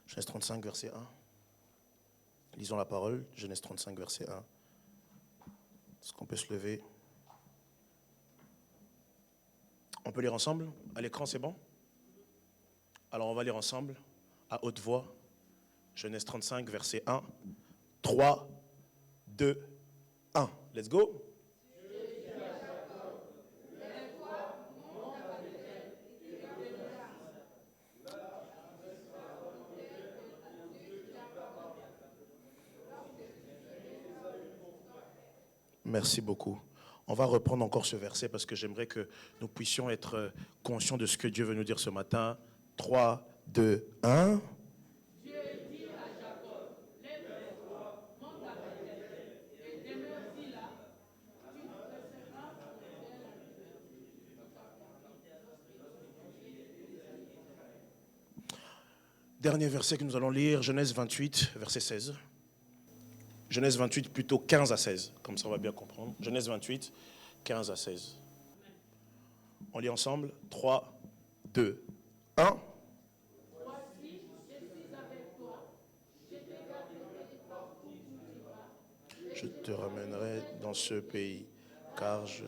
Genèse 35, verset 1. Lisons la parole, Genèse 35, verset 1. Est-ce qu'on peut se lever? On peut lire ensemble? À l'écran, c'est bon? Alors, on va lire ensemble, à haute voix. Genèse 35, verset 1. 3, 2, 1. Let's go! Merci beaucoup. On va reprendre encore ce verset parce que j'aimerais que nous puissions être conscients de ce que Dieu veut nous dire ce matin. 3, 2, 1. Dieu dit à Jacob, lève-toi, monte à Bethel, et demeure-y là. Tu dresseras ton autel à l'hiver. Dernier verset que nous allons lire, Genèse 28, verset 16. Genèse 28, plutôt 15 à 16, comme ça on va bien comprendre. Genèse 28, 15 à 16. On lit ensemble, 3, 2, 1. Voici, je suis avec toi, je te garderai partout où tu vas. Je te ramènerai dans ce pays, car je...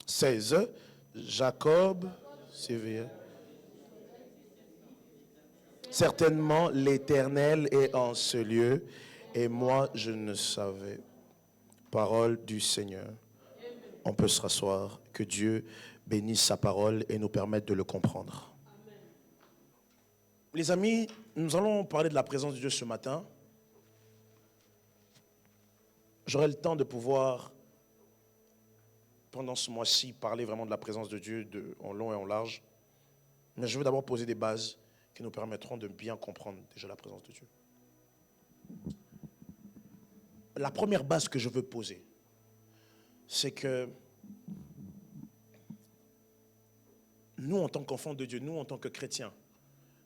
16. Jacob s'éveilla. Certainement l'Éternel est en ce lieu, et moi je ne savais. Parole du Seigneur. On peut se rasseoir. Que Dieu bénisse sa parole et nous permette de le comprendre. Amen. Les amis, nous allons parler de la présence de Dieu ce matin. J'aurai le temps de pouvoir, pendant ce mois-ci, parler vraiment de la présence de Dieu en long et en large. Mais je veux d'abord poser des bases qui nous permettront de bien comprendre déjà la présence de Dieu. La première base que je veux poser, c'est que nous, en tant qu'enfants de Dieu, nous, en tant que chrétiens,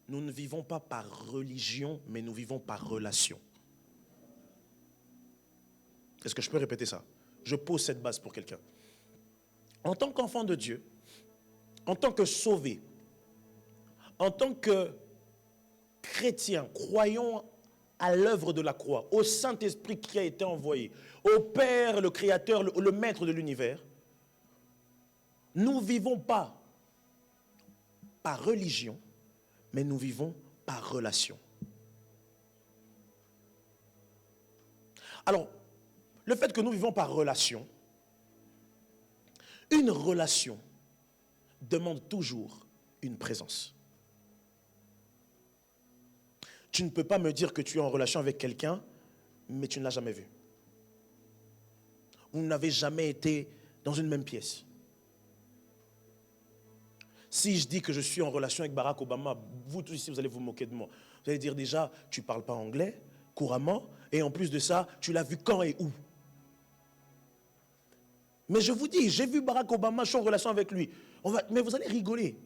nous ne vivons pas par religion, mais nous vivons par relation. Est-ce que je peux répéter ça? Je pose cette base pour quelqu'un. En tant qu'enfant de Dieu, en tant que sauvé, en tant que chrétien, croyons à l'œuvre de la croix, au Saint-Esprit qui a été envoyé, au Père, le Créateur, le Maître de l'univers, nous ne vivons pas par religion, mais nous vivons par relation. Alors, le fait que nous vivons par relation, une relation demande toujours une présence. Tu ne peux pas me dire que tu es en relation avec quelqu'un, mais tu ne l'as jamais vu. Vous n'avez jamais été dans une même pièce. Si je dis que je suis en relation avec Barack Obama, vous tous ici, vous allez vous moquer de moi. Vous allez dire déjà, tu ne parles pas anglais couramment, et en plus de ça, tu l'as vu quand et où. Mais je vous dis, j'ai vu Barack Obama, je suis en relation avec lui. Mais vous allez rigoler.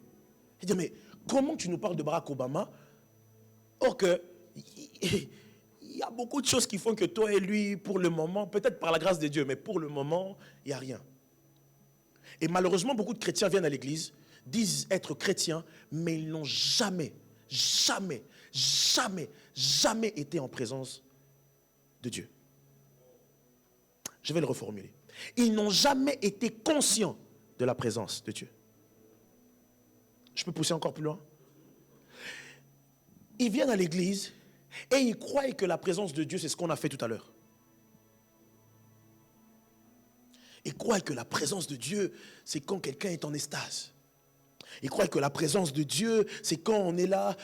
Et dire, mais comment tu nous parles de Barack Obama? Or que, il y a beaucoup de choses qui font que toi et lui, pour le moment, peut-être par la grâce de Dieu, mais pour le moment, il n'y a rien. Et malheureusement, beaucoup de chrétiens viennent à l'église, disent être chrétiens, mais ils n'ont jamais été en présence de Dieu. Je vais le reformuler. Ils n'ont jamais été conscients de la présence de Dieu. Je peux pousser encore plus loin? Ils viennent à l'église et ils croient que la présence de Dieu, c'est ce qu'on a fait tout à l'heure. Ils croient que la présence de Dieu, c'est quand quelqu'un est en extase. Ils croient que la présence de Dieu, c'est quand on est là,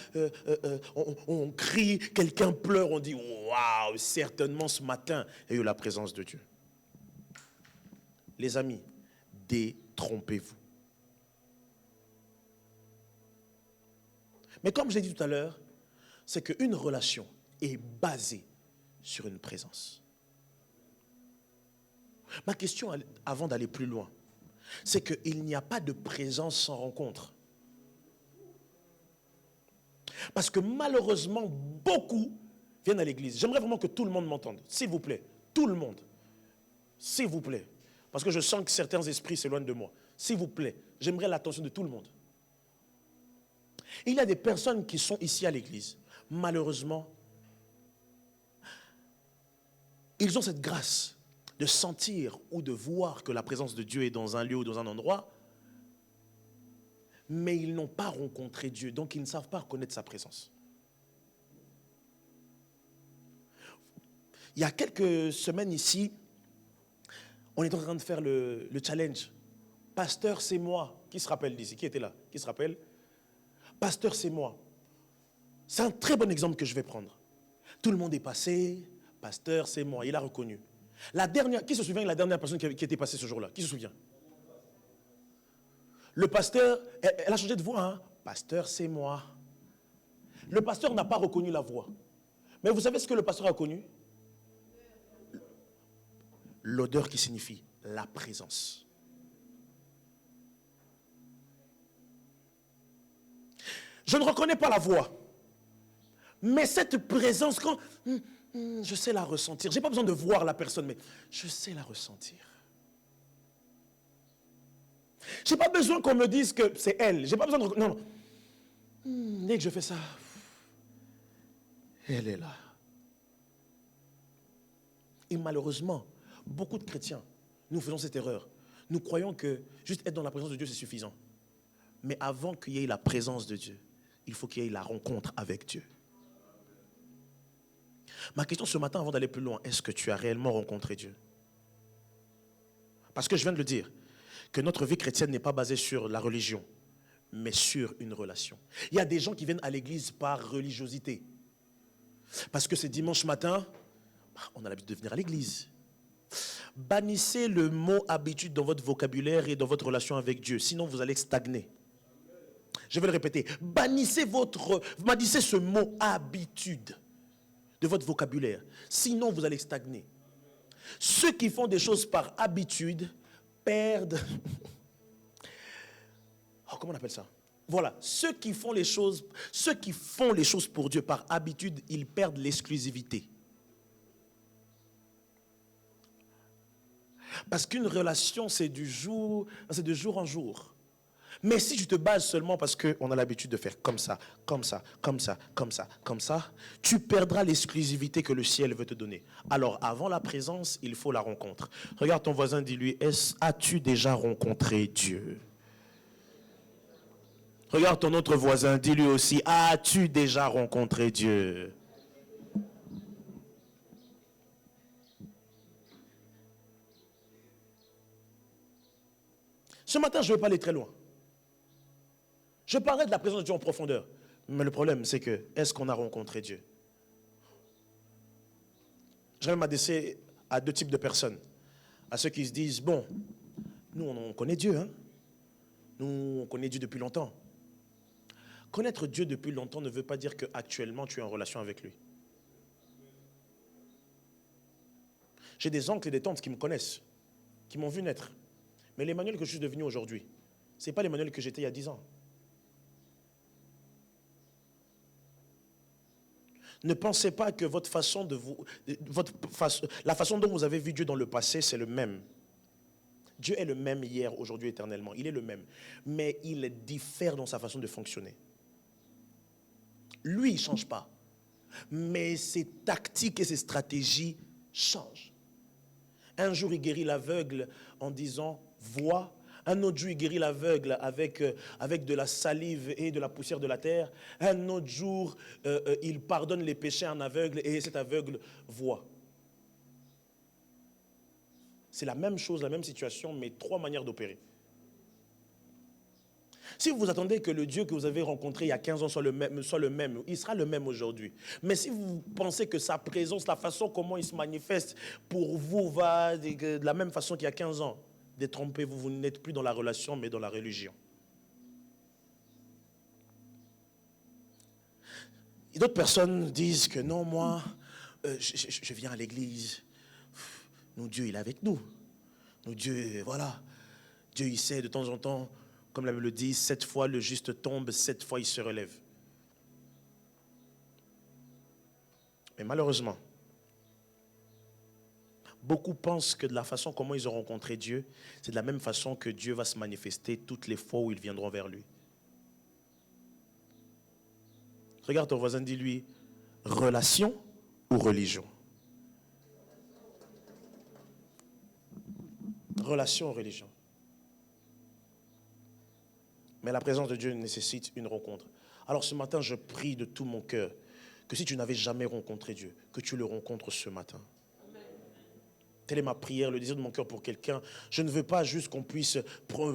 on crie, quelqu'un pleure, on dit « Waouh, certainement ce matin, il y a eu la présence de Dieu. » Les amis, détrompez-vous. Mais comme je l'ai dit tout à l'heure, c'est qu'une relation est basée sur une présence. Ma question, avant d'aller plus loin, c'est qu'il n'y a pas de présence sans rencontre. Parce que malheureusement, beaucoup viennent à l'église. J'aimerais vraiment que tout le monde m'entende. S'il vous plaît, tout le monde. S'il vous plaît. Parce que je sens que certains esprits s'éloignent de moi. S'il vous plaît, j'aimerais l'attention de tout le monde. Il y a des personnes qui sont ici à l'église. Malheureusement, ils ont cette grâce de sentir ou de voir que la présence de Dieu est dans un lieu ou dans un endroit, mais ils n'ont pas rencontré Dieu, donc ils ne savent pas reconnaître sa présence. Il y a quelques semaines ici, on est en train de faire le challenge. Pasteur, c'est moi. Qui se rappelle d'ici? Qui était là? Qui se rappelle? Pasteur, c'est moi. C'est un très bon exemple que je vais prendre. Tout le monde est passé. Pasteur, c'est moi. Il a reconnu. La dernière, qui se souvient de la dernière personne qui était passée ce jour-là? Qui se souvient? Le pasteur, elle a changé de voix. Hein? Pasteur, c'est moi. Le pasteur n'a pas reconnu la voix. Mais vous savez ce que le pasteur a reconnu? L'odeur qui signifie la présence. Je ne reconnais pas la voix. Mais cette présence, quand je sais la ressentir. Je n'ai pas besoin de voir la personne, mais je sais la ressentir. Je n'ai pas besoin qu'on me dise que c'est elle. Je n'ai pas besoin de... Non. Dès que je fais ça, elle est là. Et malheureusement, beaucoup de chrétiens, nous faisons cette erreur. Nous croyons que juste être dans la présence de Dieu, c'est suffisant. Mais avant qu'il y ait la présence de Dieu, il faut qu'il y ait la rencontre avec Dieu. Ma question ce matin, avant d'aller plus loin, est-ce que tu as réellement rencontré Dieu? Parce que je viens de le dire, que notre vie chrétienne n'est pas basée sur la religion, mais sur une relation. Il y a des gens qui viennent à l'église par religiosité. Parce que c'est dimanche matin, on a l'habitude de venir à l'église. Bannissez le mot habitude dans votre vocabulaire et dans votre relation avec Dieu, sinon vous allez stagner. Je vais le répéter. Bannissez ce mot habitude de votre vocabulaire, sinon vous allez stagner. Ceux qui font des choses par habitude perdent... comment on appelle ça? Voilà, ceux qui font les choses pour Dieu par habitude, ils perdent l'exclusivité. Parce qu'une relation, c'est de jour en jour. Mais si tu te bases seulement parce qu'on a l'habitude de faire comme ça, comme ça, comme ça, comme ça, comme ça, tu perdras l'exclusivité que le ciel veut te donner. Alors, avant la présence, il faut la rencontre. Regarde ton voisin, dis-lui, as-tu déjà rencontré Dieu? Regarde ton autre voisin, dis-lui aussi, as-tu déjà rencontré Dieu? Ce matin, je ne vais pas aller très loin. Je parlerai de la présence de Dieu en profondeur. Mais le problème, c'est que, est-ce qu'on a rencontré Dieu? Je vais m'adresser à deux types de personnes. À ceux qui se disent, bon, nous, on connaît Dieu. Hein? Nous, on connaît Dieu depuis longtemps. Connaître Dieu depuis longtemps ne veut pas dire qu'actuellement, tu es en relation avec lui. J'ai des oncles et des tantes qui me connaissent, qui m'ont vu naître. Mais l'Emmanuel que je suis devenu aujourd'hui, ce n'est pas l'Emmanuel que j'étais il y a 10 ans. Ne pensez pas que la façon dont vous avez vu Dieu dans le passé, c'est le même. Dieu est le même hier, aujourd'hui, éternellement. Il est le même. Mais il diffère dans sa façon de fonctionner. Lui, il ne change pas. Mais ses tactiques et ses stratégies changent. Un jour, il guérit l'aveugle en disant « vois ». Un autre jour, il guérit l'aveugle avec de la salive et de la poussière de la terre. Un autre jour, il pardonne les péchés à un aveugle et cet aveugle voit. C'est la même chose, la même situation, mais 3 manières d'opérer. Si vous attendez que le Dieu que vous avez rencontré il y a 15 ans soit le même, il sera le même aujourd'hui. Mais si vous pensez que sa présence, la façon comment il se manifeste pour vous va de la même façon qu'il y a 15 ans, détrompez-vous, vous n'êtes plus dans la relation, mais dans la religion. Et d'autres personnes disent que non, moi, je viens à l'église. Nous, Dieu, il est avec nous. Nous, Dieu, voilà. Dieu, il sait de temps en temps, comme la Bible le dit, 7 fois le juste tombe, 7 fois il se relève. Mais malheureusement, beaucoup pensent que de la façon comment ils ont rencontré Dieu, c'est de la même façon que Dieu va se manifester toutes les fois où ils viendront vers lui. Regarde ton voisin, dis-lui, relation ou religion? Relation ou religion? Mais la présence de Dieu nécessite une rencontre. Alors ce matin, je prie de tout mon cœur que si tu n'avais jamais rencontré Dieu, que tu le rencontres ce matin. Telle est ma prière, le désir de mon cœur pour quelqu'un. Je ne veux pas juste qu'on puisse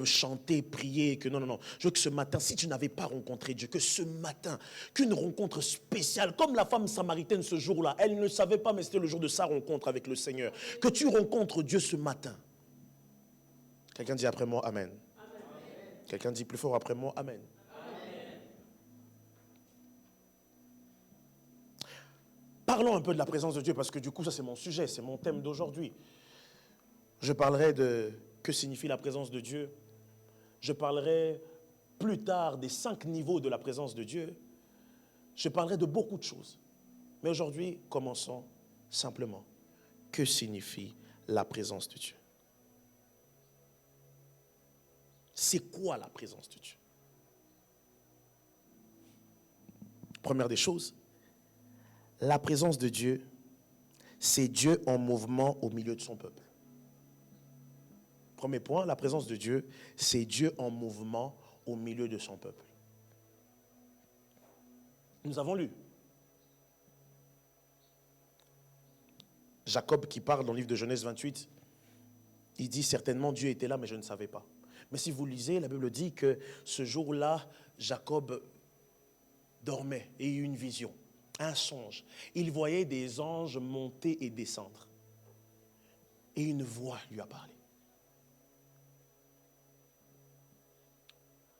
chanter, prier, que non. Je veux que ce matin, si tu n'avais pas rencontré Dieu, que ce matin, qu'une rencontre spéciale, comme la femme samaritaine ce jour-là, elle ne savait pas, mais c'était le jour de sa rencontre avec le Seigneur. Que tu rencontres Dieu ce matin. Quelqu'un dit après moi, Amen. Amen. Quelqu'un dit plus fort après moi, Amen. Amen. Parlons un peu de la présence de Dieu, parce que du coup, ça c'est mon sujet, c'est mon thème d'aujourd'hui. Je parlerai de que signifie la présence de Dieu. Je parlerai plus tard des 5 niveaux de la présence de Dieu. Je parlerai de beaucoup de choses. Mais aujourd'hui, commençons simplement. Que signifie la présence de Dieu? C'est quoi la présence de Dieu? Première des choses, la présence de Dieu, c'est Dieu en mouvement au milieu de son peuple. Premier point, la présence de Dieu, c'est Dieu en mouvement au milieu de son peuple. Nous avons lu Jacob qui parle dans le livre de Genèse 28, il dit certainement Dieu était là mais je ne savais pas. Mais si vous lisez, la Bible dit que ce jour-là, Jacob dormait et eut une vision, un songe. Il voyait des anges monter et descendre. Et une voix lui a parlé.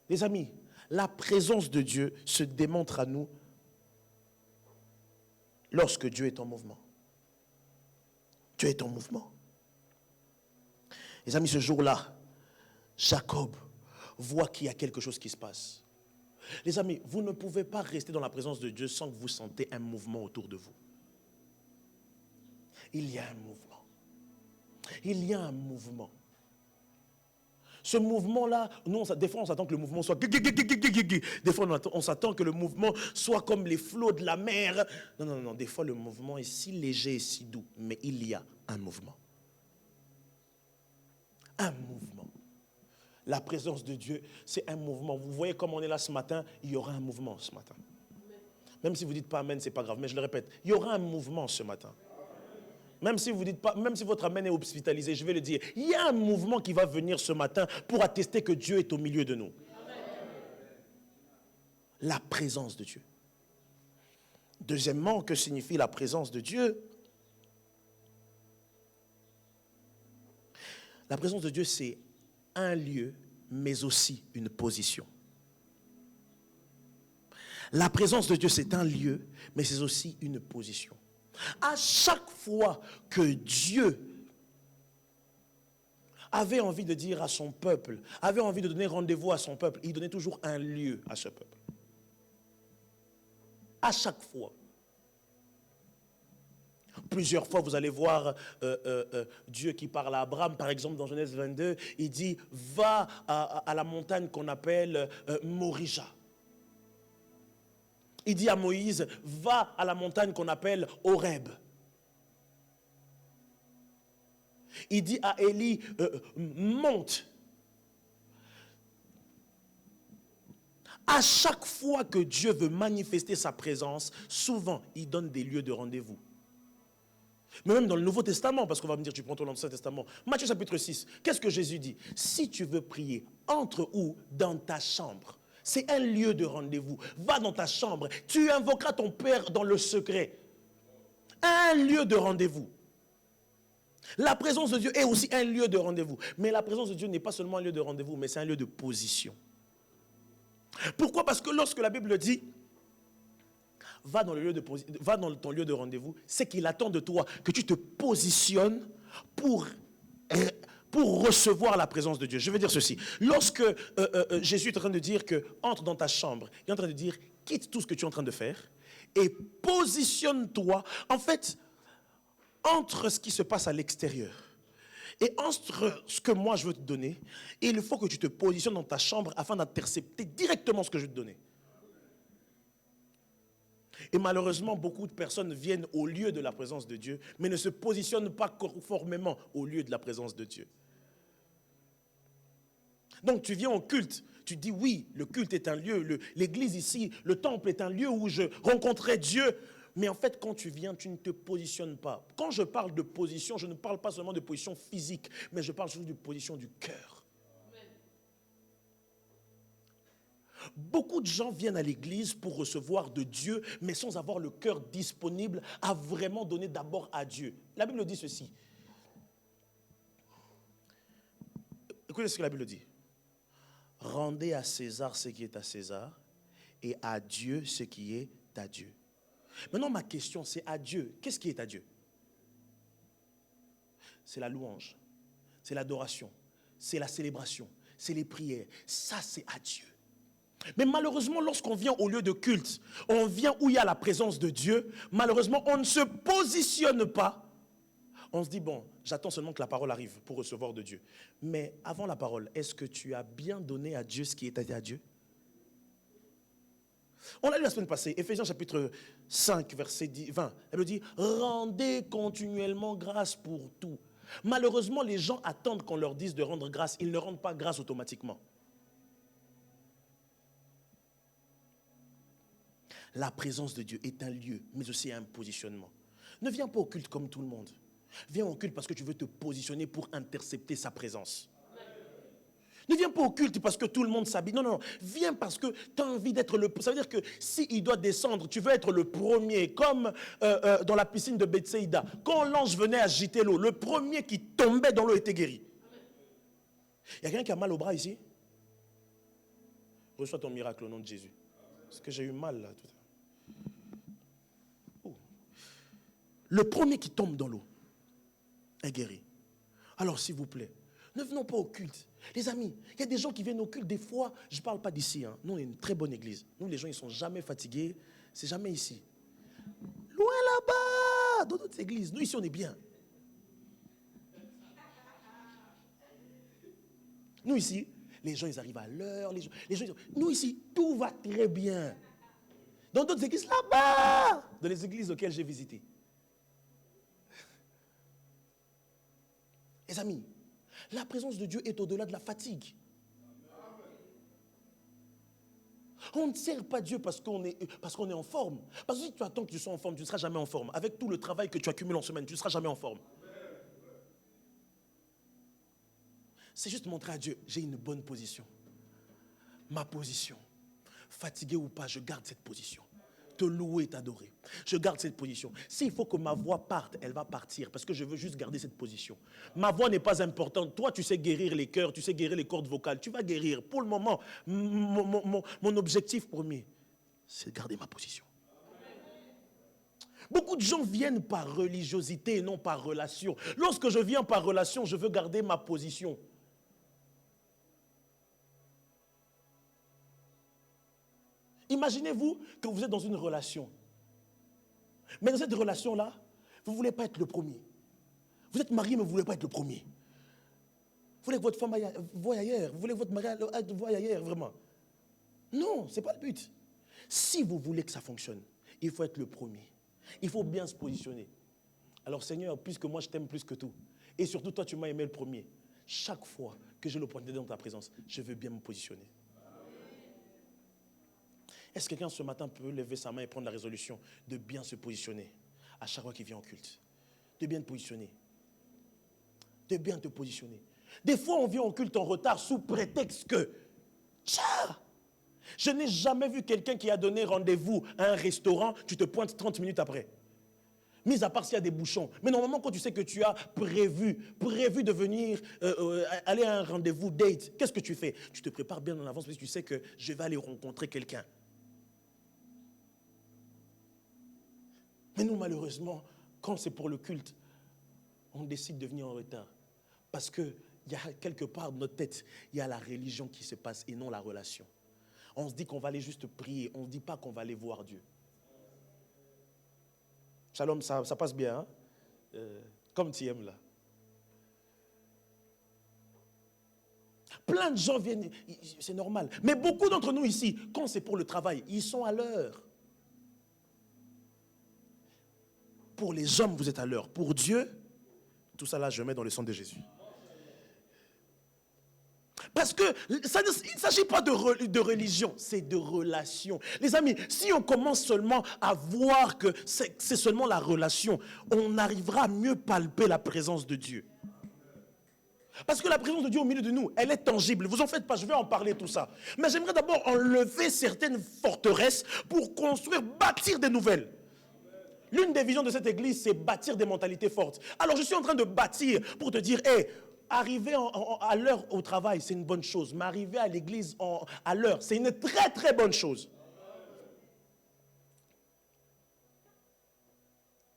Les amis, la présence de Dieu se démontre à nous lorsque Dieu est en mouvement. Dieu est en mouvement. Les amis, ce jour-là, Jacob voit qu'il y a quelque chose qui se passe. Les amis, vous ne pouvez pas rester dans la présence de Dieu sans que vous sentez un mouvement autour de vous. Il y a un mouvement. Il y a un mouvement. Ce mouvement-là, nous, des fois, on s'attend que le mouvement soit... Des fois, on s'attend que le mouvement soit comme les flots de la mer. Non. Des fois, le mouvement est si léger et si doux. Mais il y a un mouvement. Un mouvement. La présence de Dieu, c'est un mouvement. Vous voyez comme on est là ce matin, il y aura un mouvement ce matin. Même si vous ne dites pas Amen, ce n'est pas grave. Mais je le répète, il y aura un mouvement ce matin. Même si vous dites pas, même si votre Amen est hospitalisé, je vais le dire. Il y a un mouvement qui va venir ce matin pour attester que Dieu est au milieu de nous. Amen. La présence de Dieu. Deuxièmement, que signifie la présence de Dieu? La présence de Dieu, c'est un lieu, mais aussi une position. La présence de Dieu, c'est un lieu, mais c'est aussi une position. À chaque fois que Dieu avait envie de dire à son peuple, avait envie de donner rendez-vous à son peuple, il donnait toujours un lieu à ce peuple. À chaque fois. Plusieurs fois, vous allez voir Dieu qui parle à Abraham, par exemple, dans Genèse 22, il dit, va à la montagne qu'on appelle Morija. Il dit à Moïse, va à la montagne qu'on appelle Horeb. Il dit à Élie, monte. À chaque fois que Dieu veut manifester sa présence, souvent, il donne des lieux de rendez-vous. Mais même dans le Nouveau Testament, parce qu'on va me dire, tu prends ton Ancien Testament. Matthieu chapitre 6, qu'est-ce que Jésus dit? Si tu veux prier, entre où? Dans ta chambre. C'est un lieu de rendez-vous. Va dans ta chambre. Tu invoqueras ton Père dans le secret. Un lieu de rendez-vous. La présence de Dieu est aussi un lieu de rendez-vous. Mais la présence de Dieu n'est pas seulement un lieu de rendez-vous, mais c'est un lieu de position. Pourquoi? Parce que lorsque la Bible dit va dans ton lieu de rendez-vous, c'est qu'il attend de toi que tu te positionnes pour recevoir la présence de Dieu. Je veux dire ceci. Lorsque Jésus est en train de dire que entre dans ta chambre, il est en train de dire quitte tout ce que tu es en train de faire et positionne-toi. En fait, entre ce qui se passe à l'extérieur et entre ce que moi je veux te donner, il faut que tu te positionnes dans ta chambre afin d'intercepter directement ce que je veux te donner. Et malheureusement, beaucoup de personnes viennent au lieu de la présence de Dieu, mais ne se positionnent pas conformément au lieu de la présence de Dieu. Donc tu viens au culte, tu dis oui, le culte est un lieu, l'église ici, le temple est un lieu où je rencontrais Dieu. Mais en fait, quand tu viens, tu ne te positionnes pas. Quand je parle de position, je ne parle pas seulement de position physique, mais je parle surtout de position du cœur. Beaucoup de gens viennent à l'église pour recevoir de Dieu, mais sans avoir le cœur disponible à vraiment donner d'abord à Dieu. La Bible dit ceci. Écoutez ce que la Bible dit. Rendez à César ce qui est à César et à Dieu ce qui est à Dieu. Maintenant, ma question, c'est à Dieu. Qu'est-ce qui est à Dieu? C'est la louange, c'est l'adoration, c'est la célébration, c'est les prières. Ça, c'est à Dieu. Mais malheureusement, lorsqu'on vient au lieu de culte, on vient où il y a la présence de Dieu, malheureusement, on ne se positionne pas. On se dit, bon, j'attends seulement que la parole arrive pour recevoir de Dieu. Mais avant la parole, est-ce que tu as bien donné à Dieu ce qui est à Dieu? On l'a lu la semaine passée, Éphésiens chapitre 5, verset 20. Elle me dit, rendez continuellement grâce pour tout. Malheureusement, les gens attendent qu'on leur dise de rendre grâce. Ils ne rendent pas grâce automatiquement. La présence de Dieu est un lieu, mais aussi un positionnement. Ne viens pas au culte comme tout le monde. Viens au culte parce que tu veux te positionner pour intercepter sa présence. Ne viens pas au culte parce que tout le monde s'habille. Non, non, non. Viens parce que tu as envie d'être le... Ça veut dire que s'il doit descendre, tu veux être le premier. Comme dans la piscine de Bethsaïda. Quand l'ange venait agiter l'eau, le premier qui tombait dans l'eau était guéri. Il y a quelqu'un qui a mal au bras ici? Reçois ton miracle au nom de Jésus. Parce que j'ai eu mal là tout à l'heure. Le premier qui tombe dans l'eau est guéri. Alors s'il vous plaît, ne venons pas au culte. Les amis, il y a des gens qui viennent au culte des fois, je ne parle pas d'ici, hein. Nous on est une très bonne église. Nous les gens ils ne sont jamais fatigués, c'est jamais ici. Loin là-bas, dans d'autres églises, nous ici on est bien. Nous ici, les gens ils arrivent à l'heure, nous ici, tout va très bien. Dans d'autres églises là-bas, dans les églises auxquelles j'ai visité. Les amis, la présence de Dieu est au-delà de la fatigue. On ne sert pas Dieu parce qu'on est en forme. Parce que si tu attends que tu sois en forme, tu ne seras jamais en forme. Avec tout le travail que tu accumules en semaine, tu ne seras jamais en forme. C'est juste montrer à Dieu, j'ai une bonne position. Ma position. Fatigué ou pas, je garde cette position. Te louer, t'adorer. Je garde cette position. S'il faut que ma voix parte, elle va partir parce que je veux juste garder cette position. Ma voix n'est pas importante. Toi, tu sais guérir les cœurs, tu sais guérir les cordes vocales. Tu vas guérir. Pour le moment, mon objectif premier, c'est de garder ma position. Beaucoup de gens viennent par religiosité et non par relation. Lorsque je viens par relation, je veux garder ma position. Imaginez-vous que vous êtes dans une relation. Mais dans cette relation-là, vous ne voulez pas être le premier. Vous êtes marié, mais vous ne voulez pas être le premier. Vous voulez que votre femme voie ailleurs. Vous voulez que votre mari voie ailleurs, vraiment. Non, ce n'est pas le but. Si vous voulez que ça fonctionne, il faut être le premier. Il faut bien se positionner. Alors Seigneur, puisque moi je t'aime plus que tout, et surtout toi tu m'as aimé le premier, chaque fois que j'ai l'opportunité dans ta présence, je veux bien me positionner. Est-ce que quelqu'un ce matin peut lever sa main et prendre la résolution de bien se positionner à chaque fois qu'il vient en culte? De bien te positionner. De bien te positionner. Des fois, on vient en culte en retard sous prétexte que... Tcha! Je n'ai jamais vu quelqu'un qui a donné rendez-vous à un restaurant, tu te pointes 30 minutes après. Mis à part s'il y a des bouchons. Mais normalement, quand tu sais que tu as prévu de venir aller à un rendez-vous date, qu'est-ce que tu fais? Tu te prépares bien en avance parce que tu sais que je vais aller rencontrer quelqu'un. Mais nous, malheureusement, quand c'est pour le culte, on décide de venir en retard. Parce qu'il y a quelque part dans notre tête, il y a la religion qui se passe et non la relation. On se dit qu'on va aller juste prier, on ne se dit pas qu'on va aller voir Dieu. Shalom, ça passe bien, hein? Comme tu aimes là. Plein de gens viennent, c'est normal. Mais beaucoup d'entre nous ici, quand c'est pour le travail, ils sont à l'heure. Pour les hommes, vous êtes à l'heure. Pour Dieu, tout ça là, je mets dans le sang de Jésus. Parce que ça il ne s'agit pas de religion, c'est de relation. Les amis, si on commence seulement à voir que c'est seulement la relation, on arrivera à mieux palper la présence de Dieu. Parce que la présence de Dieu au milieu de nous, elle est tangible. Vous en faites pas, je vais en parler tout ça. Mais j'aimerais d'abord enlever certaines forteresses pour construire, bâtir des nouvelles. L'une des visions de cette église, c'est bâtir des mentalités fortes. Alors je suis en train de bâtir pour te dire, hey, arriver à l'heure au travail, c'est une bonne chose. Mais arriver à l'église à l'heure, c'est une très très bonne chose.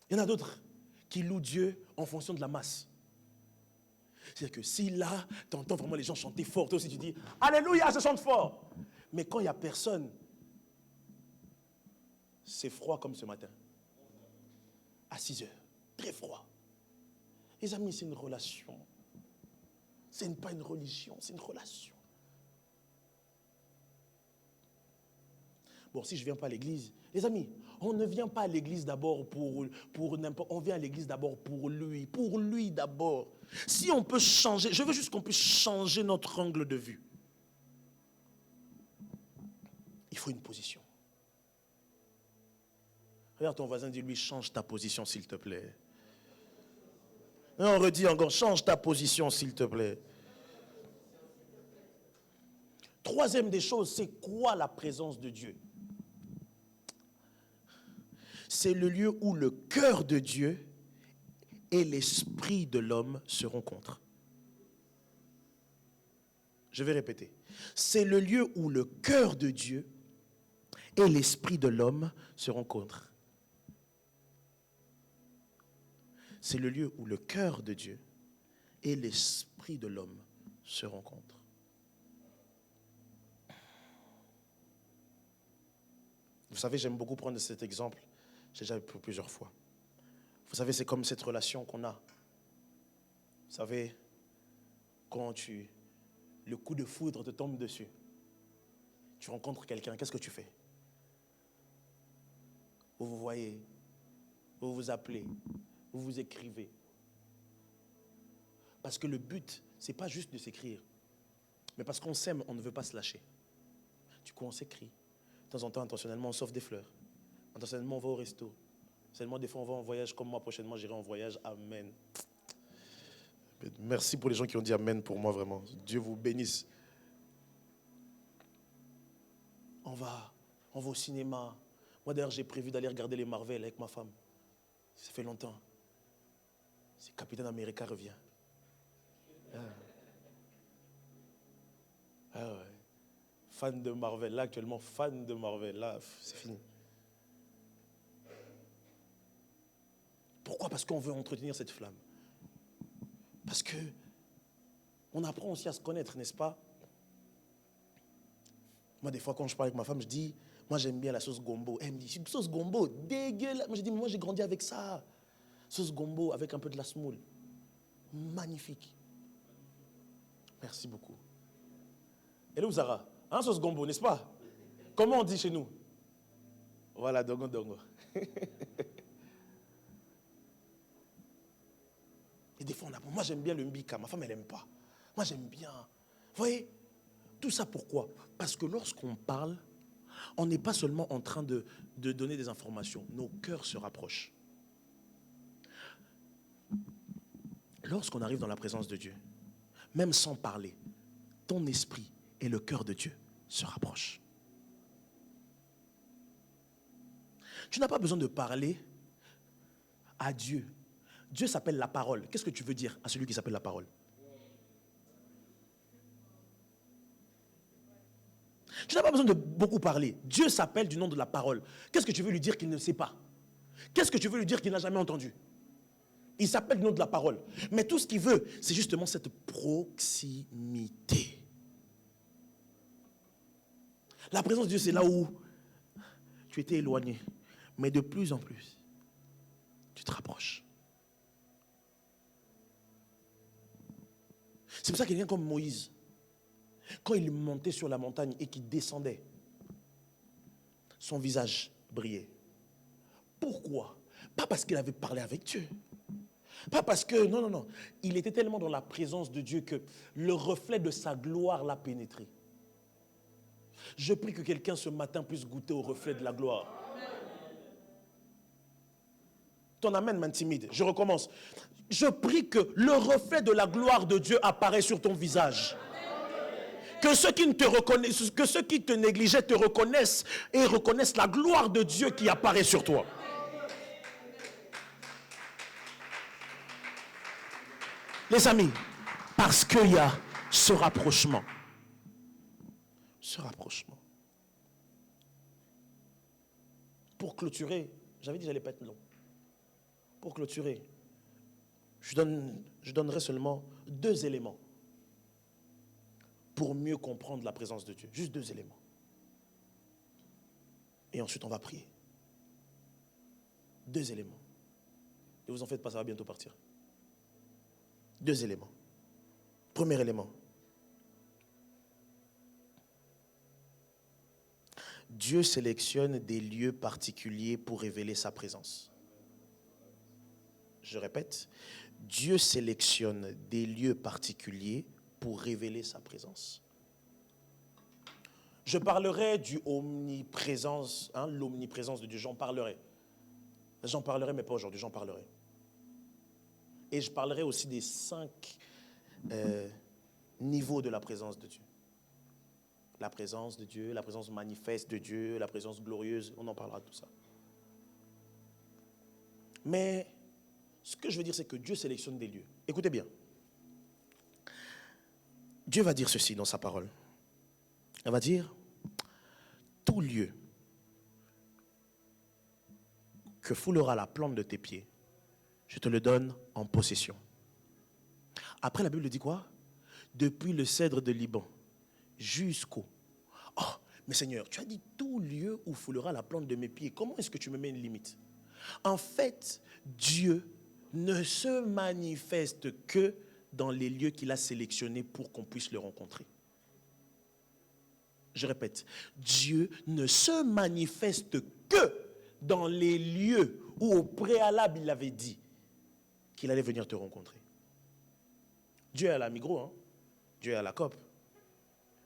Il y en a d'autres qui louent Dieu en fonction de la masse. C'est-à-dire que si là, tu entends vraiment les gens chanter fort, toi aussi tu dis, Alléluia, je chante fort. Mais quand il n'y a personne, c'est froid comme ce matin. À 6 heures, très froid. Les amis, c'est une relation. Pas une religion, c'est une relation. Bon, si je ne viens pas à l'église, les amis, on ne vient pas à l'église d'abord pour n'importe, on vient à l'église d'abord pour lui d'abord. Si on peut changer, je veux juste qu'on puisse changer notre angle de vue. Il faut une position. Regarde ton voisin, dis-lui, change ta position s'il te plaît. Et on redit encore, change ta position s'il te plaît. Troisième des choses, c'est quoi la présence de Dieu? C'est le lieu où le cœur de Dieu et l'esprit de l'homme se rencontrent. Je vais répéter. C'est le lieu où le cœur de Dieu et l'esprit de l'homme se rencontrent. C'est le lieu où le cœur de Dieu et l'esprit de l'homme se rencontrent. Vous savez, j'aime beaucoup prendre cet exemple. J'ai déjà pris plusieurs fois. Vous savez, c'est comme cette relation qu'on a. Vous savez, quand le coup de foudre te tombe dessus, tu rencontres quelqu'un, qu'est-ce que tu fais? Vous vous voyez, vous vous appelez, vous vous écrivez. Parce que le but, ce n'est pas juste de s'écrire, mais parce qu'on s'aime, on ne veut pas se lâcher. Du coup, on s'écrit. De temps en temps, intentionnellement, on s'offre des fleurs. Intentionnellement, on va au resto. Seulement, des fois, on va en voyage. Comme moi, prochainement, j'irai en voyage. Amen. Merci pour les gens qui ont dit Amen pour moi, vraiment. Dieu vous bénisse. On va au cinéma. Moi, d'ailleurs, j'ai prévu d'aller regarder les Marvel avec ma femme. Ça fait longtemps. C'est Capitaine America revient. Ah ouais. Fan de Marvel. Là, actuellement, fan de Marvel. Là, c'est fini. Pourquoi? Parce qu'on veut entretenir cette flamme. Parce que on apprend aussi à se connaître, n'est-ce pas? Moi, des fois, quand je parle avec ma femme, je dis, moi, j'aime bien la sauce gombo. Elle me dit, sauce gombo, dégueulasse. Moi, je dis, moi, j'ai grandi avec ça. Sauce gombo avec un peu de la semoule. Magnifique. Merci beaucoup. Et là, Zara, hein, sauce gombo, n'est-ce pas? Comment on dit chez nous? Voilà, dongo, dongo. Et des fois, moi, j'aime bien le mbika. Ma femme, elle n'aime pas. Moi, j'aime bien. Vous voyez? Tout ça, pourquoi? Parce que lorsqu'on parle, on n'est pas seulement en train de donner des informations. Nos cœurs se rapprochent. Lorsqu'on arrive dans la présence de Dieu, même sans parler, ton esprit et le cœur de Dieu se rapprochent. Tu n'as pas besoin de parler à Dieu. Dieu s'appelle la parole. Qu'est-ce que tu veux dire à celui qui s'appelle la parole? Tu n'as pas besoin de beaucoup parler. Dieu s'appelle du nom de la parole. Qu'est-ce que tu veux lui dire qu'il ne sait pas? Qu'est-ce que tu veux lui dire qu'il n'a jamais entendu? Il s'appelle du nom de la parole. Mais tout ce qu'il veut, c'est justement cette proximité. La présence de Dieu, c'est là où tu étais éloigné. Mais de plus en plus, tu te rapproches. C'est pour ça qu'il y a quelqu'un comme Moïse. Quand il montait sur la montagne et qu'il descendait, son visage brillait. Pourquoi? Pas parce qu'il avait parlé avec Dieu. Pas parce que, non. Il était tellement dans la présence de Dieu que le reflet de sa gloire l'a pénétré. Je prie que quelqu'un ce matin puisse goûter au reflet de la gloire. Ton amen m'intimide. Je recommence. Je prie que le reflet de la gloire de Dieu apparaît sur ton visage. Que ceux qui ne te reconnaissent, que ceux qui te négligeaient te reconnaissent et reconnaissent la gloire de Dieu qui apparaît sur toi. Les amis, parce qu'il y a ce rapprochement. Ce rapprochement. Pour clôturer, j'avais dit que j'allais pas être long. Pour clôturer, je donnerai seulement 2 éléments pour mieux comprendre la présence de Dieu. Juste 2 éléments. Et ensuite, on va prier. 2 éléments. Ne vous en faites pas, ça va bientôt partir. 2 éléments. Premier élément. Dieu sélectionne des lieux particuliers pour révéler sa présence. Je répète, Dieu sélectionne des lieux particuliers pour révéler sa présence. Je parlerai du omniprésence, l'omniprésence de Dieu, j'en parlerai. J'en parlerai, mais pas aujourd'hui, j'en parlerai. Et je parlerai aussi des 5 niveaux de la présence de Dieu. La présence de Dieu, la présence manifeste de Dieu, la présence glorieuse, on en parlera de tout ça. Mais ce que je veux dire, c'est que Dieu sélectionne des lieux. Écoutez bien. Dieu va dire ceci dans sa parole. Il va dire, tout lieu que foulera la plante de tes pieds, je te le donne en possession. Après, la Bible dit quoi? Depuis le cèdre de Liban jusqu'au... Oh, mais Seigneur, tu as dit tout lieu où foulera la plante de mes pieds. Comment est-ce que tu me mets une limite? En fait, Dieu ne se manifeste que dans les lieux qu'il a sélectionnés pour qu'on puisse le rencontrer. Je répète, Dieu ne se manifeste que dans les lieux où au préalable il avait dit qu'il allait venir te rencontrer. Dieu est à la Migros, hein? Dieu est à la COP.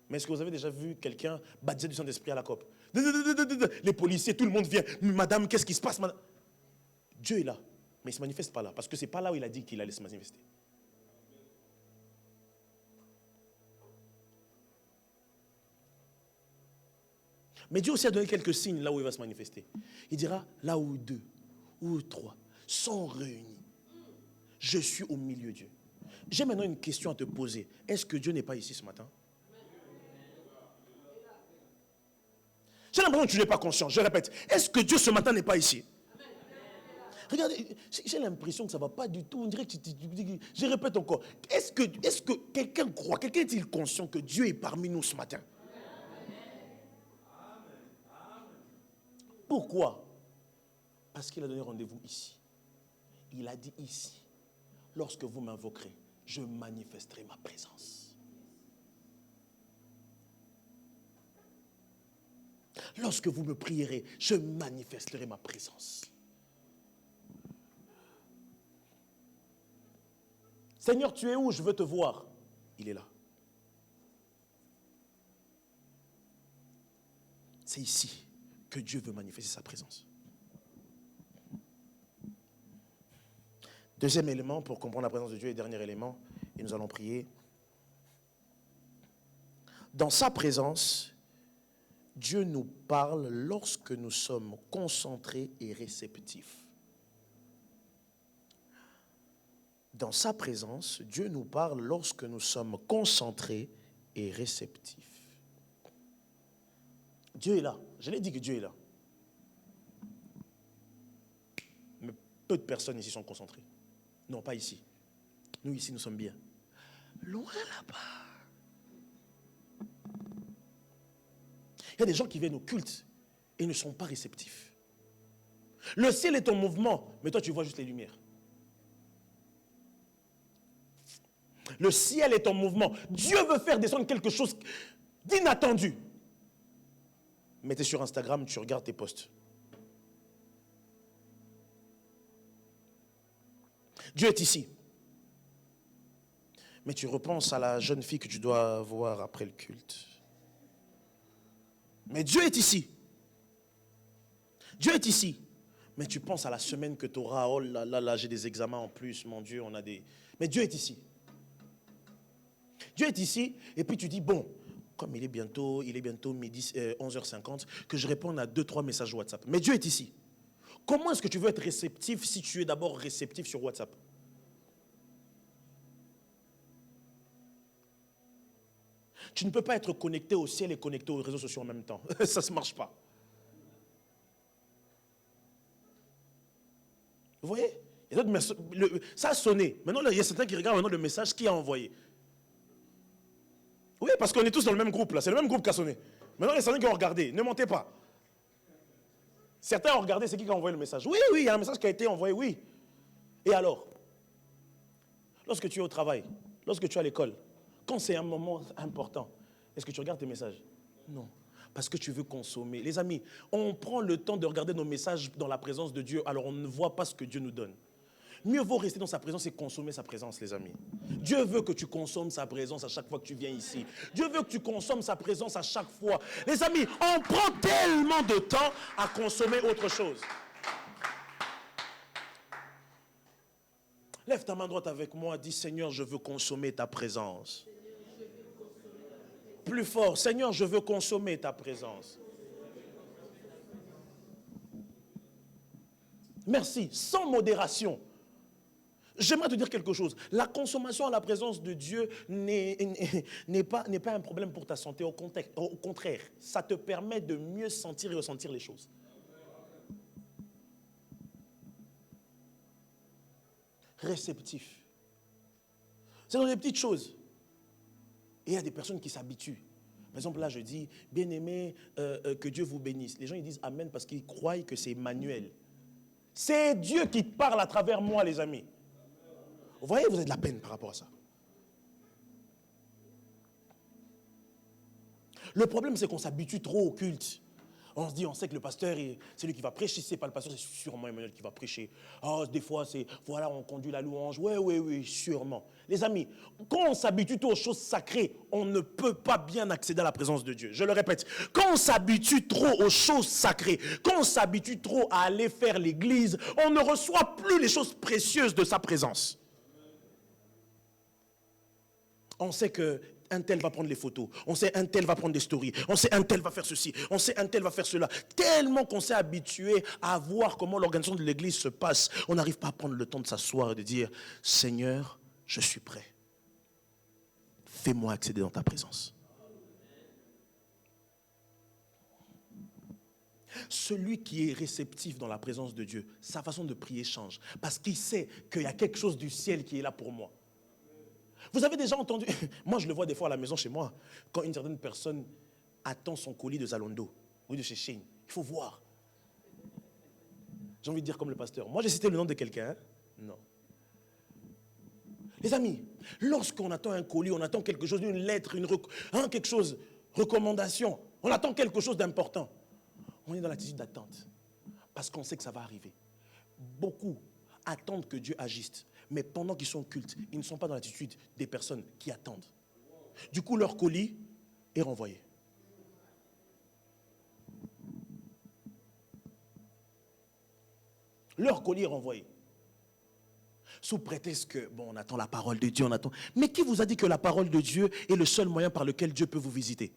Mais est-ce que vous avez déjà vu quelqu'un baptisé du Saint-Esprit à la COP? Les policiers, tout le monde vient. Madame, qu'est-ce qui se passe, madame? Dieu est là, mais il ne se manifeste pas là, parce que ce n'est pas là où il a dit qu'il allait se manifester. Mais Dieu aussi a donné quelques signes là où il va se manifester. Il dira, là où 2 ou 3 sont réunis, je suis au milieu d'eux. J'ai maintenant une question à te poser. Est-ce que Dieu n'est pas ici ce matin? J'ai l'impression que tu n'es pas conscient. Je répète, est-ce que Dieu ce matin n'est pas ici? Regardez, j'ai l'impression que ça ne va pas du tout. On dirait que je répète encore. Est-ce que quelqu'un croit, quelqu'un est-il conscient que Dieu est parmi nous ce matin? Pourquoi? Parce qu'il a donné rendez-vous ici. Il a dit ici, lorsque vous m'invoquerez, je manifesterai ma présence. Lorsque vous me prierez, je manifesterai ma présence. Seigneur, tu es où? Je veux te voir. Il est là. C'est ici que Dieu veut manifester sa présence. Deuxième élément pour comprendre la présence de Dieu et dernier élément, et nous allons prier. Dans sa présence, Dieu nous parle lorsque nous sommes concentrés et réceptifs. Dans sa présence, Dieu nous parle lorsque nous sommes concentrés et réceptifs. Dieu est là. Je l'ai dit que Dieu est là. Mais peu de personnes ici sont concentrées. Non, pas ici. Nous, ici, nous sommes bien. Loin là-bas. Il y a des gens qui viennent au culte et ne sont pas réceptifs. Le ciel est en mouvement, mais toi, tu vois juste les lumières. Le ciel est en mouvement. Dieu veut faire descendre quelque chose d'inattendu. Mais tu es sur Instagram, tu regardes tes posts. Dieu est ici. Mais tu repenses à la jeune fille que tu dois voir après le culte. Mais Dieu est ici. Dieu est ici. Mais tu penses à la semaine que tu auras. Oh là là là, j'ai des examens en plus, mon Dieu, on a des... Mais Dieu est ici. Dieu est ici, et puis tu dis, bon, comme il est bientôt midi, 11h50, que je réponde à 2-3 messages WhatsApp. Mais Dieu est ici. Comment est-ce que tu veux être réceptif si tu es d'abord réceptif sur WhatsApp? Tu ne peux pas être connecté au ciel et connecté aux réseaux sociaux en même temps. Ça ne se marche pas. Vous voyez? Ça a sonné. Maintenant, il y a certains qui regardent maintenant le message qui a envoyé. Oui, parce qu'on est tous dans le même groupe là. C'est le même groupe qui a sonné. Maintenant, il y a certains qui ont regardé. Ne mentez pas. Certains ont regardé, c'est qui a envoyé le message. Oui, il y a un message qui a été envoyé, oui. Et alors? Lorsque tu es au travail, lorsque tu es à l'école, quand c'est un moment important, est-ce que tu regardes tes messages? Non. Parce que tu veux consommer. Les amis, on prend le temps de regarder nos messages dans la présence de Dieu, alors on ne voit pas ce que Dieu nous donne. Mieux vaut rester dans sa présence et consommer sa présence, les amis. Dieu veut que tu consommes sa présence à chaque fois que tu viens ici. Dieu veut que tu consommes sa présence à chaque fois. Les amis, on prend tellement de temps à consommer autre chose. Lève ta main droite avec moi, dis Seigneur, je veux consommer ta présence. Plus fort, Seigneur, je veux consommer ta présence. Merci, sans modération. J'aimerais te dire quelque chose. La consommation à la présence de Dieu n'est pas un problème pour ta santé. Au contraire, ça te permet de mieux sentir et ressentir les choses. Réceptif. C'est dans les petites choses. Et il y a des personnes qui s'habituent. Par exemple, là, je dis, bien-aimé, que Dieu vous bénisse. Les gens, ils disent Amen parce qu'ils croient que c'est Emmanuel. C'est Dieu qui parle à travers moi, les amis. Vous voyez, vous avez de la peine par rapport à ça. Le problème, c'est qu'on s'habitue trop au culte. On se dit, on sait que le pasteur, c'est lui qui va prêcher. Si ce n'est pas le pasteur, c'est sûrement Emmanuel qui va prêcher. Oh, des fois, c'est, voilà, on conduit la louange. Oui, sûrement. Les amis, quand on s'habitue trop aux choses sacrées, on ne peut pas bien accéder à la présence de Dieu. Je le répète, quand on s'habitue trop aux choses sacrées, quand on s'habitue trop à aller faire l'église, on ne reçoit plus les choses précieuses de sa présence. On sait que un tel va prendre les photos, on sait un tel va prendre des stories, on sait un tel va faire ceci, on sait un tel va faire cela. Tellement qu'on s'est habitué à voir comment l'organisation de l'église se passe, on n'arrive pas à prendre le temps de s'asseoir et de dire « Seigneur, je suis prêt. Fais-moi accéder dans ta présence. » Celui qui est réceptif dans la présence de Dieu, sa façon de prier change. Parce qu'il sait qu'il y a quelque chose du ciel qui est là pour moi. Vous avez déjà entendu, moi je le vois des fois à la maison chez moi, quand une certaine personne attend son colis de Zalando ou de chez Shein, il faut voir. J'ai envie de dire comme le pasteur, moi j'ai cité le nom de quelqu'un, hein? Non. Les amis, lorsqu'on attend un colis, on attend quelque chose, une lettre, quelque chose, recommandation, on attend quelque chose d'important. On est dans l'attitude d'attente, parce qu'on sait que ça va arriver. Beaucoup attendent que Dieu agisse. Mais pendant qu'ils sont au culte, ils ne sont pas dans l'attitude des personnes qui attendent. Du coup, leur colis est renvoyé. Leur colis est renvoyé. Sous prétexte que, bon, on attend la parole de Dieu, on attend. Mais qui vous a dit que la parole de Dieu est le seul moyen par lequel Dieu peut vous visiter?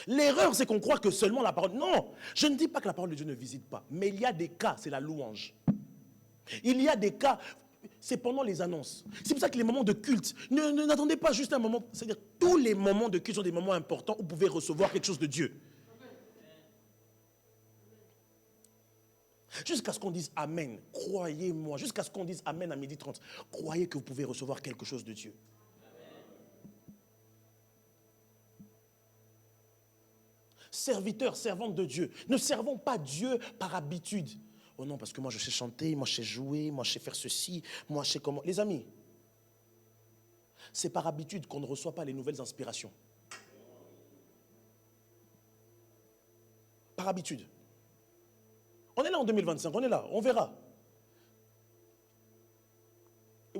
L'erreur, c'est qu'on croit que seulement la parole... Non, je ne dis pas que la parole de Dieu ne visite pas. Mais il y a des cas, c'est la louange. Il y a des cas, c'est pendant les annonces. C'est pour ça que les moments de culte, n'attendez pas juste un moment. C'est-à-dire tous les moments de culte sont des moments importants où vous pouvez recevoir quelque chose de Dieu. Jusqu'à ce qu'on dise Amen, croyez-moi, jusqu'à ce qu'on dise Amen à 12h30, croyez que vous pouvez recevoir quelque chose de Dieu. Serviteurs, servantes de Dieu, ne servons pas Dieu par habitude. Oh non, parce que moi je sais chanter, moi je sais jouer, moi je sais faire ceci, moi je sais comment. Les amis, c'est par habitude qu'on ne reçoit pas les nouvelles inspirations. Par habitude. On est là en 2025, on est là, on verra.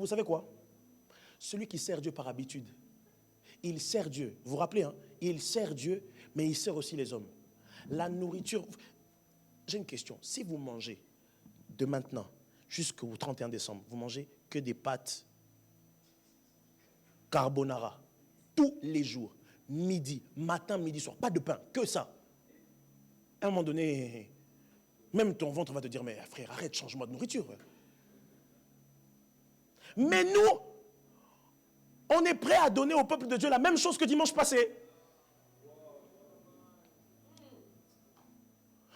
vous savez quoi? Celui qui sert Dieu par habitude, il sert Dieu. Vous vous rappelez, hein? Il sert Dieu, mais il sert aussi les hommes. La nourriture... J'ai une question. Si vous mangez de maintenant jusqu'au 31 décembre, vous mangez que des pâtes carbonara tous les jours, midi, matin, midi, soir, pas de pain, que ça. À un moment donné, même ton ventre va te dire, mais frère, arrête, change-moi de nourriture. Mais nous, on est prêt à donner au peuple de Dieu la même chose que dimanche passé.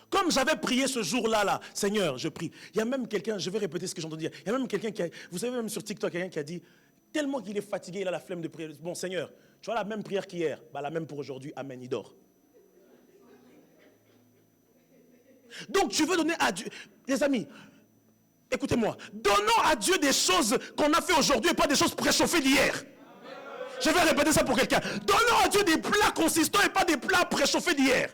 Comme j'avais prié ce jour-là, là, Seigneur, je prie. Il y a même quelqu'un, je vais répéter ce que j'entends dire. Il y a même quelqu'un qui a, vous savez, même sur TikTok, quelqu'un qui a dit, tellement qu'il est fatigué, il a la flemme de prier. Bon, Seigneur, tu vois la même prière qu'hier, bah, la même pour aujourd'hui, amen, il dort. Donc tu veux donner à Dieu, les amis, écoutez-moi, donnons à Dieu des choses qu'on a fait aujourd'hui et pas des choses préchauffées d'hier. Je vais répéter ça pour quelqu'un. Donnons à Dieu des plats consistants et pas des plats préchauffés d'hier.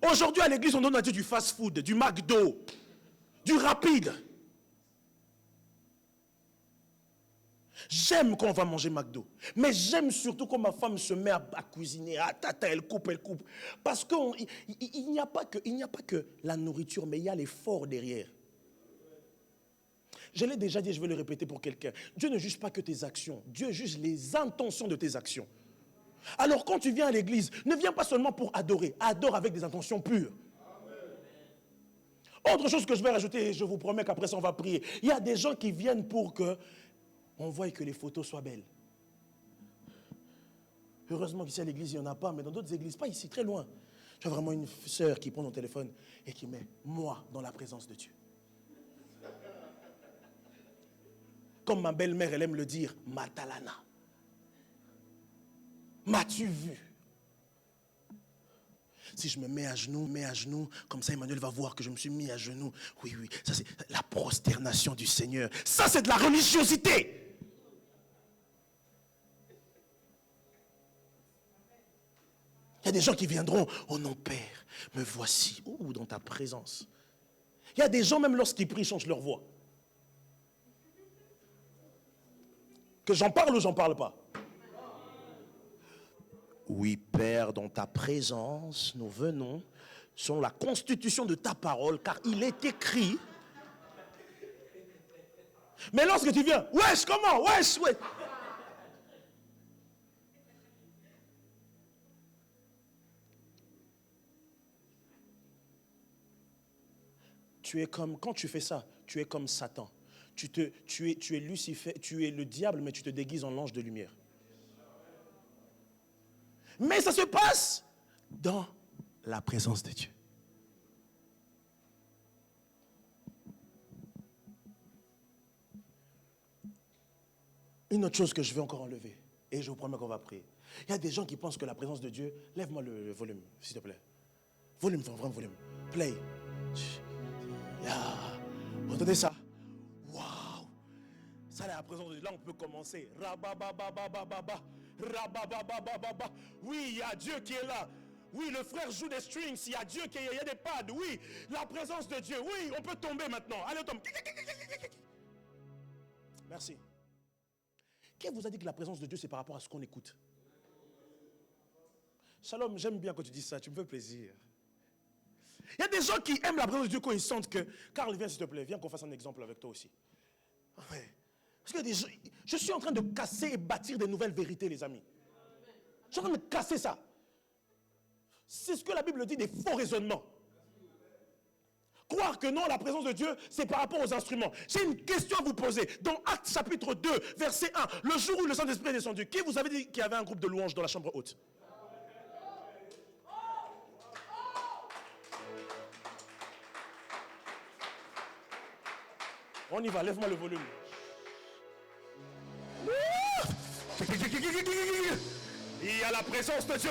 Aujourd'hui à l'église, on donne à Dieu du fast-food, du McDo, du rapide. J'aime quand on va manger McDo. Mais j'aime surtout quand ma femme se met à cuisiner. Ah, tata, elle coupe. Parce qu'il n'y a pas que la nourriture, mais il y a l'effort derrière. Je l'ai déjà dit, je vais le répéter pour quelqu'un. Dieu ne juge pas que tes actions. Dieu juge les intentions de tes actions. Alors quand tu viens à l'église, ne viens pas seulement pour adorer. Adore avec des intentions pures. Autre chose que je vais rajouter, je vous promets qu'après ça on va prier. Il y a des gens qui viennent pour que on voit que les photos soient belles. Heureusement qu'ici à l'église, il n'y en a pas, mais dans d'autres églises, pas ici, très loin. Tu as vraiment une sœur qui prend son téléphone et qui met « moi » dans la présence de Dieu. Comme ma belle-mère, elle aime le dire, « Matalana ». M'as-tu vu? Si je me mets à genoux, comme ça Emmanuel va voir que je me suis mis à genoux. Oui, ça c'est la prosternation du Seigneur. Ça c'est de la religiosité. Il y a des gens qui viendront, oh non Père, me voici, dans ta présence. Il y a des gens, même lorsqu'ils prient, changent leur voix. Que j'en parle ou j'en parle pas? Oui Père, dans ta présence, nous venons, selon la constitution de ta parole, car il est écrit. Mais lorsque tu viens, wesh, comment, wesh. Tu es comme, quand tu fais ça, tu es comme Satan. Tu es Lucifer, tu es le diable, mais tu te déguises en l'ange de lumière. Mais ça se passe dans la présence de Dieu. Une autre chose que je vais encore enlever, et je vous promets qu'on va prier. Il y a des gens qui pensent que la présence de Dieu, lève-moi le volume, s'il te plaît. Volume, vraiment volume. Play. Vous entendez ça? Waouh! Ça, la présence de Dieu, là, on peut commencer. Rababababababa. Rabababababa. Oui, il y a Dieu qui est là. Oui, le frère joue des strings. Il y a Dieu qui est là. Il y a des pads. Oui, la présence de Dieu. Oui, on peut tomber maintenant. Allez, on tombe. Merci. Qui vous a dit que la présence de Dieu, c'est par rapport à ce qu'on écoute? Shalom, j'aime bien quand tu dis ça. Tu me fais plaisir. Il y a des gens qui aiment la présence de Dieu quand ils sentent que... Carl, viens s'il te plaît, viens qu'on fasse un exemple avec toi aussi. Ouais. Parce que je suis en train de casser et bâtir des nouvelles vérités, les amis. Je suis en train de casser ça. C'est ce que la Bible dit, des faux raisonnements. Croire que non, la présence de Dieu, c'est par rapport aux instruments. J'ai une question à vous poser. Dans Actes chapitre 2, verset 1, le jour où le Saint-Esprit est descendu, qui vous avait dit qu'il y avait un groupe de louanges dans la chambre haute? On y va, lève-moi le volume. Il y a la présence de Dieu.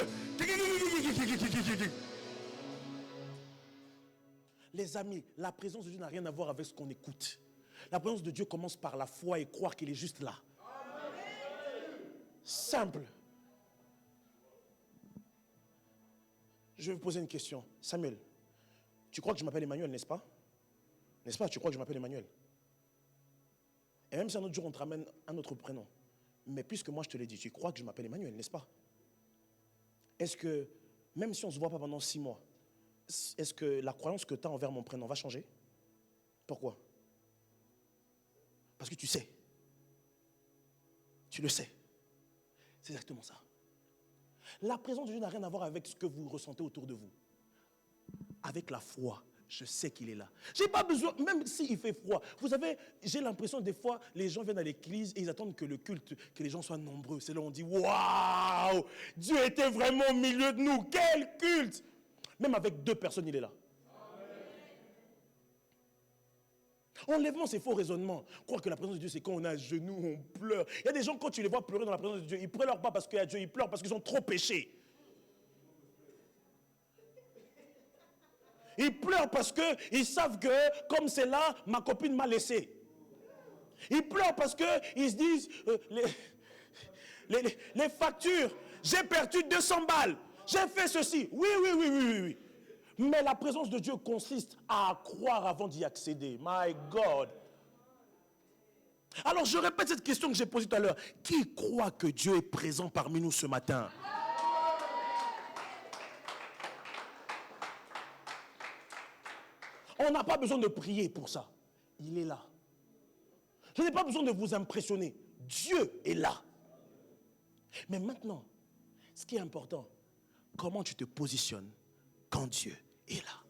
Les amis, la présence de Dieu n'a rien à voir avec ce qu'on écoute. La présence de Dieu commence par la foi et croire qu'il est juste là. Simple. Je vais vous poser une question. Samuel, tu crois que je m'appelle Emmanuel, n'est-ce pas? N'est-ce pas? Tu crois que je m'appelle Emmanuel? Et même si un autre jour on te ramène un autre prénom, mais puisque moi je te l'ai dit, tu crois que je m'appelle Emmanuel, n'est-ce pas? Est-ce que, même si on ne se voit pas pendant 6 mois, est-ce que la croyance que tu as envers mon prénom va changer? Pourquoi? Parce que tu sais. Tu le sais. C'est exactement ça. La présence de Dieu n'a rien à voir avec ce que vous ressentez autour de vous. Avec la foi, je sais qu'il est là. Je n'ai pas besoin, même s'il fait froid. Vous savez, j'ai l'impression des fois, les gens viennent à l'église et ils attendent que le culte, que les gens soient nombreux. C'est là où on dit, waouh, Dieu était vraiment au milieu de nous. Quel culte! Même avec 2 personnes, il est là. Enlèvement, c'est faux raisonnement. Croire que la présence de Dieu, c'est quand on est à genoux, on pleure. Il y a des gens, quand tu les vois pleurer dans la présence de Dieu, ils ne pleurent pas parce qu'il y a Dieu, ils pleurent parce qu'ils ont trop péché. Ils pleurent parce qu'ils savent que, comme c'est là, ma copine m'a laissé. Ils pleurent parce qu'ils se disent, les factures, j'ai perdu 200 balles, j'ai fait ceci. Oui. Mais la présence de Dieu consiste à croire avant d'y accéder. My God. Alors je répète cette question que j'ai posée tout à l'heure. Qui croit que Dieu est présent parmi nous ce matin? On n'a pas besoin de prier pour ça. Il est là. Je n'ai pas besoin de vous impressionner. Dieu est là. Mais maintenant, ce qui est important, comment tu te positionnes quand Dieu est là?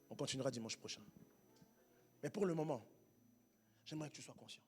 On continuera dimanche prochain. Mais pour le moment, j'aimerais que tu sois conscient.